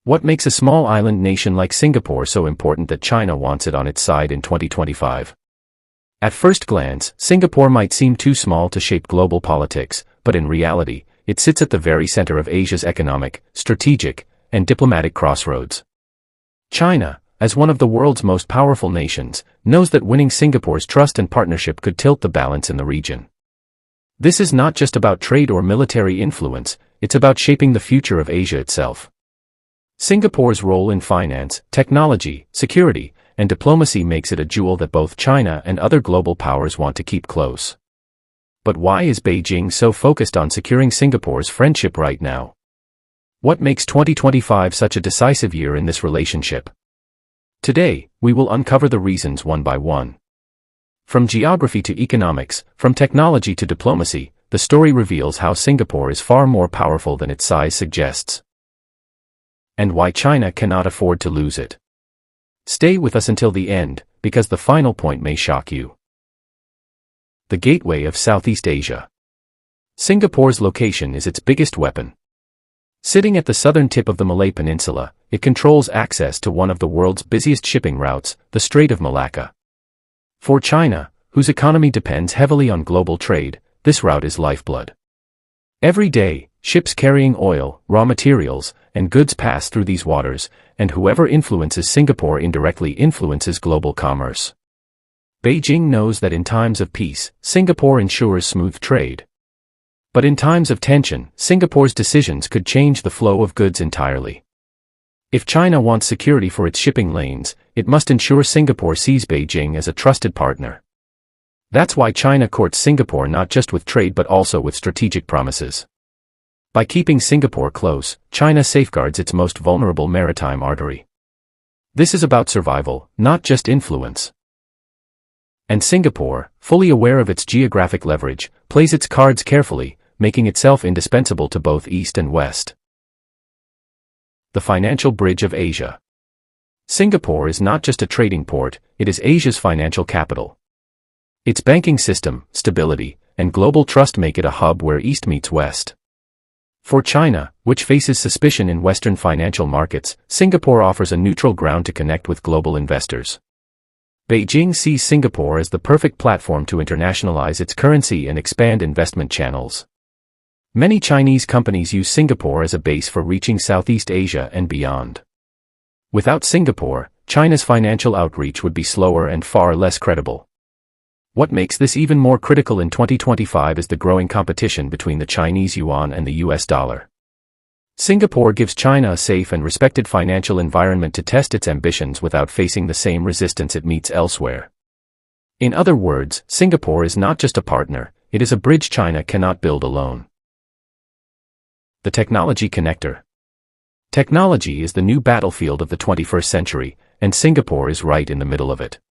What makes a small island nation like Singapore so important that China wants it on its side in 2025? At first glance, Singapore might seem too small to shape global politics, but in reality, it sits at the very center of Asia's economic, strategic, and diplomatic crossroads. China, as one of the world's most powerful nations, knows that winning Singapore's trust and partnership could tilt the balance in the region. This is not just about trade or military influence, it's about shaping the future of Asia itself. Singapore's role in finance, technology, security, and diplomacy makes it a jewel that both China and other global powers want to keep close. But why is Beijing so focused on securing Singapore's friendship right now? What makes 2025 such a decisive year in this relationship? Today, we will uncover the reasons one by one. From geography to economics, from technology to diplomacy, the story reveals how Singapore is far more powerful than its size suggests. And why China cannot afford to lose it. Stay with us until the end, because the final point may shock you. The gateway of Southeast Asia. Singapore's location is its biggest weapon. Sitting at the southern tip of the Malay Peninsula, it controls access to one of the world's busiest shipping routes, the Strait of Malacca. For China, whose economy depends heavily on global trade, this route is lifeblood. Every day, ships carrying oil, raw materials, and goods pass through these waters, and whoever influences Singapore indirectly influences global commerce. Beijing knows that in times of peace, Singapore ensures smooth trade. But in times of tension, Singapore's decisions could change the flow of goods entirely. If China wants security for its shipping lanes, it must ensure Singapore sees Beijing as a trusted partner. That's why China courts Singapore not just with trade but also with strategic promises. By keeping Singapore close, China safeguards its most vulnerable maritime artery. This is about survival, not just influence. And Singapore, fully aware of its geographic leverage, plays its cards carefully, making itself indispensable to both East and West. The financial bridge of Asia. Singapore is not just a trading port, it is Asia's financial capital. Its banking system, stability, and global trust make it a hub where East meets West. For China, which faces suspicion in Western financial markets, Singapore offers a neutral ground to connect with global investors. Beijing sees Singapore as the perfect platform to internationalize its currency and expand investment channels. Many Chinese companies use Singapore as a base for reaching Southeast Asia and beyond. Without Singapore, China's financial outreach would be slower and far less credible. What makes this even more critical in 2025 is the growing competition between the Chinese yuan and the US dollar. Singapore gives China a safe and respected financial environment to test its ambitions without facing the same resistance it meets elsewhere. In other words, Singapore is not just a partner, it is a bridge China cannot build alone. The technology connector. Technology is the new battlefield of the 21st century, and Singapore is right in the middle of it.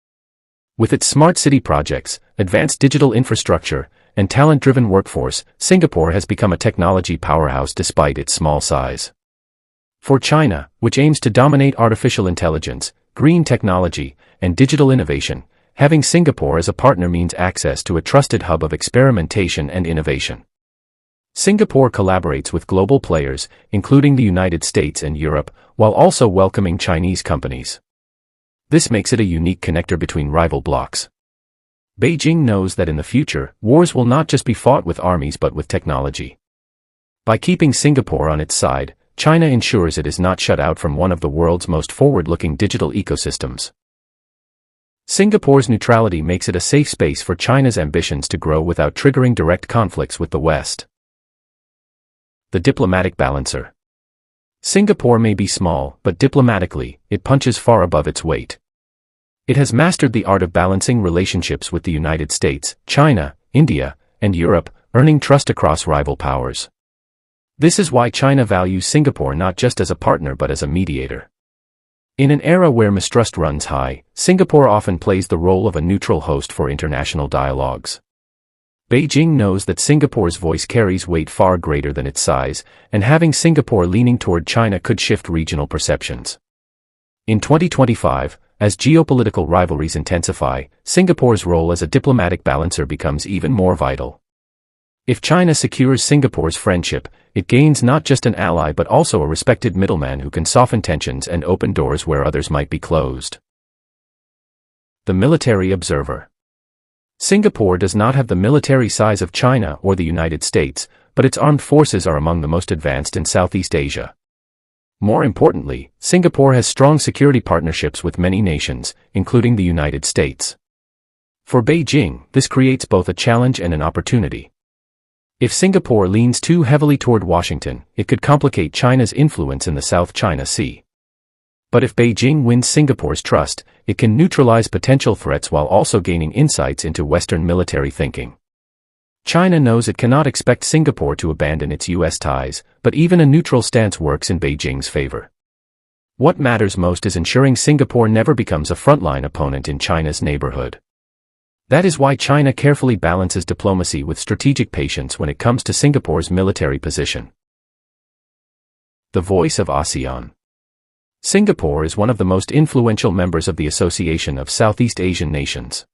With its smart city projects, advanced digital infrastructure, and talent-driven workforce, Singapore has become a technology powerhouse despite its small size. For China, which aims to dominate artificial intelligence, green technology, and digital innovation, having Singapore as a partner means access to a trusted hub of experimentation and innovation. Singapore collaborates with global players, including the United States and Europe, while also welcoming Chinese companies. This makes it a unique connector between rival blocs. Beijing knows that in the future, wars will not just be fought with armies but with technology. By keeping Singapore on its side, China ensures it is not shut out from one of the world's most forward-looking digital ecosystems. Singapore's neutrality makes it a safe space for China's ambitions to grow without triggering direct conflicts with the West. The diplomatic balancer. Singapore may be small, but diplomatically, it punches far above its weight. It has mastered the art of balancing relationships with the United States, China, India, and Europe, earning trust across rival powers. This is why China values Singapore not just as a partner but as a mediator. In an era where mistrust runs high, Singapore often plays the role of a neutral host for international dialogues. Beijing knows that Singapore's voice carries weight far greater than its size, and having Singapore leaning toward China could shift regional perceptions. In 2025, as geopolitical rivalries intensify, Singapore's role as a diplomatic balancer becomes even more vital. If China secures Singapore's friendship, it gains not just an ally but also a respected middleman who can soften tensions and open doors where others might be closed. The military observer. Singapore does not have the military size of China or the United States, but its armed forces are among the most advanced in Southeast Asia. More importantly, Singapore has strong security partnerships with many nations, including the United States. For Beijing, this creates both a challenge and an opportunity. If Singapore leans too heavily toward Washington, it could complicate China's influence in the South China Sea. But if Beijing wins Singapore's trust, it can neutralize potential threats while also gaining insights into Western military thinking. China knows it cannot expect Singapore to abandon its U.S. ties, but even a neutral stance works in Beijing's favor. What matters most is ensuring Singapore never becomes a frontline opponent in China's neighborhood. That is why China carefully balances diplomacy with strategic patience when it comes to Singapore's military position. The voice of ASEAN. Singapore is one of the most influential members of the Association of Southeast Asian Nations.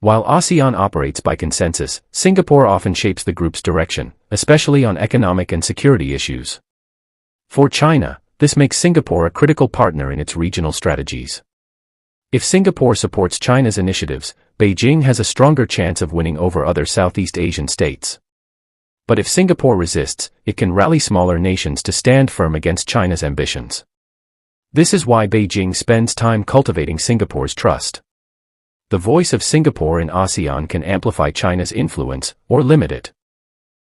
While ASEAN operates by consensus, Singapore often shapes the group's direction, especially on economic and security issues. For China, this makes Singapore a critical partner in its regional strategies. If Singapore supports China's initiatives, Beijing has a stronger chance of winning over other Southeast Asian states. But if Singapore resists, it can rally smaller nations to stand firm against China's ambitions. This is why Beijing spends time cultivating Singapore's trust. The voice of Singapore in ASEAN can amplify China's influence, or limit it.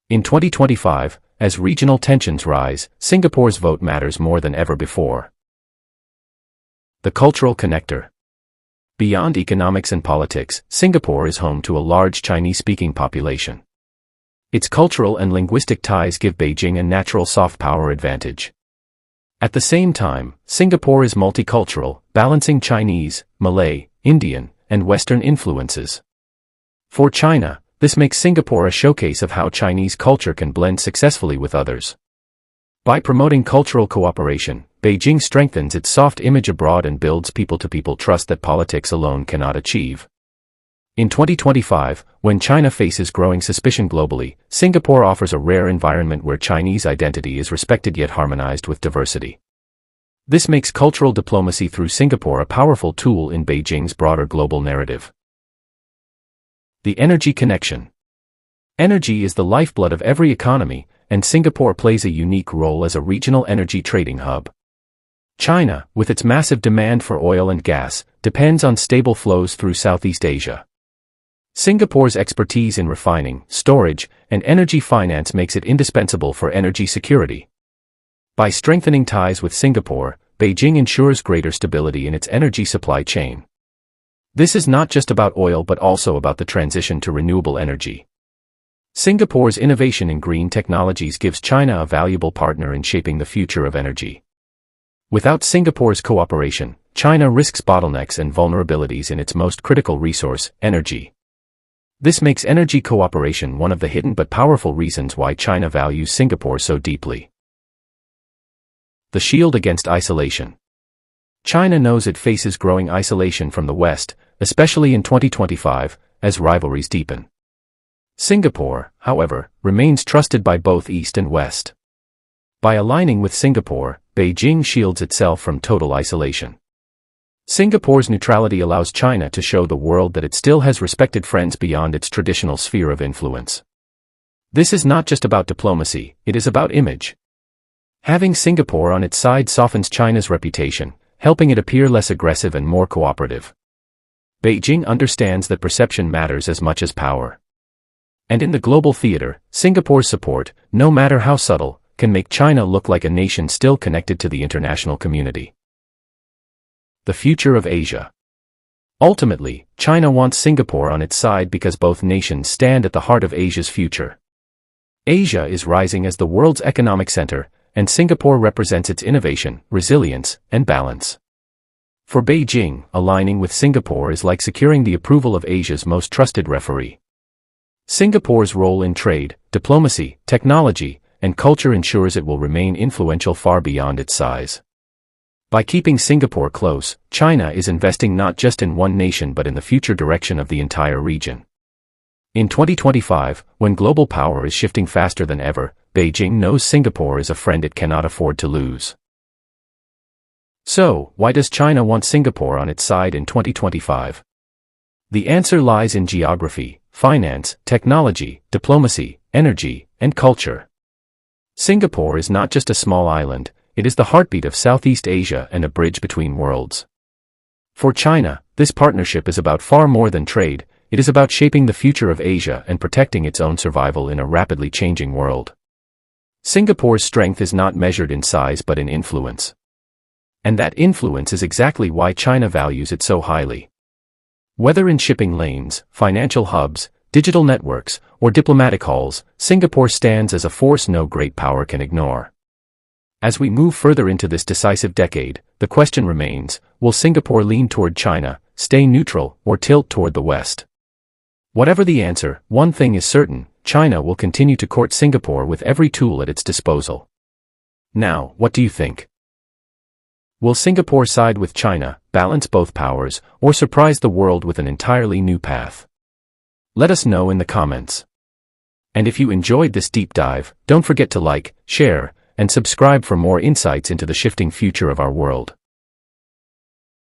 In 2025, as regional tensions rise, Singapore's vote matters more than ever before. The cultural connector. Beyond economics and politics, Singapore is home to a large Chinese-speaking population. Its cultural and linguistic ties give Beijing a natural soft power advantage. At the same time, Singapore is multicultural, balancing Chinese, Malay, Indian, and Western influences. For China, this makes Singapore a showcase of how Chinese culture can blend successfully with others. By promoting cultural cooperation, Beijing strengthens its soft image abroad and builds people-to-people trust that politics alone cannot achieve. In 2025, when China faces growing suspicion globally, Singapore offers a rare environment where Chinese identity is respected yet harmonized with diversity. This makes cultural diplomacy through Singapore a powerful tool in Beijing's broader global narrative. The energy connection. Energy is the lifeblood of every economy, and Singapore plays a unique role as a regional energy trading hub. China, with its massive demand for oil and gas, depends on stable flows through Southeast Asia. Singapore's expertise in refining, storage, and energy finance makes it indispensable for energy security. By strengthening ties with Singapore, Beijing ensures greater stability in its energy supply chain. This is not just about oil but also about the transition to renewable energy. Singapore's innovation in green technologies gives China a valuable partner in shaping the future of energy. Without Singapore's cooperation, China risks bottlenecks and vulnerabilities in its most critical resource, energy. This makes energy cooperation one of the hidden but powerful reasons why China values Singapore so deeply. The shield against isolation. China knows it faces growing isolation from the West, especially in 2025, as rivalries deepen. Singapore, however, remains trusted by both East and West. By aligning with Singapore, Beijing shields itself from total isolation. Singapore's neutrality allows China to show the world that it still has respected friends beyond its traditional sphere of influence. This is not just about diplomacy, it is about image. Having Singapore on its side softens China's reputation, helping it appear less aggressive and more cooperative. Beijing understands that perception matters as much as power. And in the global theater, Singapore's support, no matter how subtle, can make China look like a nation still connected to the international community. The future of Asia. Ultimately, China wants Singapore on its side because both nations stand at the heart of Asia's future. Asia is rising as the world's economic center, and Singapore represents its innovation, resilience, and balance. For Beijing, aligning with Singapore is like securing the approval of Asia's most trusted referee. Singapore's role in trade, diplomacy, technology, and culture ensures it will remain influential far beyond its size. By keeping Singapore close, China is investing not just in one nation but in the future direction of the entire region. In 2025, when global power is shifting faster than ever, Beijing knows Singapore is a friend it cannot afford to lose. So, why does China want Singapore on its side in 2025? The answer lies in geography, finance, technology, diplomacy, energy, and culture. Singapore is not just a small island, it is the heartbeat of Southeast Asia and a bridge between worlds. For China, this partnership is about far more than trade, it is about shaping the future of Asia and protecting its own survival in a rapidly changing world. Singapore's strength is not measured in size but in influence. And that influence is exactly why China values it so highly. Whether in shipping lanes, financial hubs, digital networks, or diplomatic halls, Singapore stands as a force no great power can ignore. As we move further into this decisive decade, the question remains, will Singapore lean toward China, stay neutral, or tilt toward the West? Whatever the answer, one thing is certain, China will continue to court Singapore with every tool at its disposal. Now, what do you think? Will Singapore side with China, balance both powers, or surprise the world with an entirely new path? Let us know in the comments. And if you enjoyed this deep dive, don't forget to like, share, and subscribe for more insights into the shifting future of our world.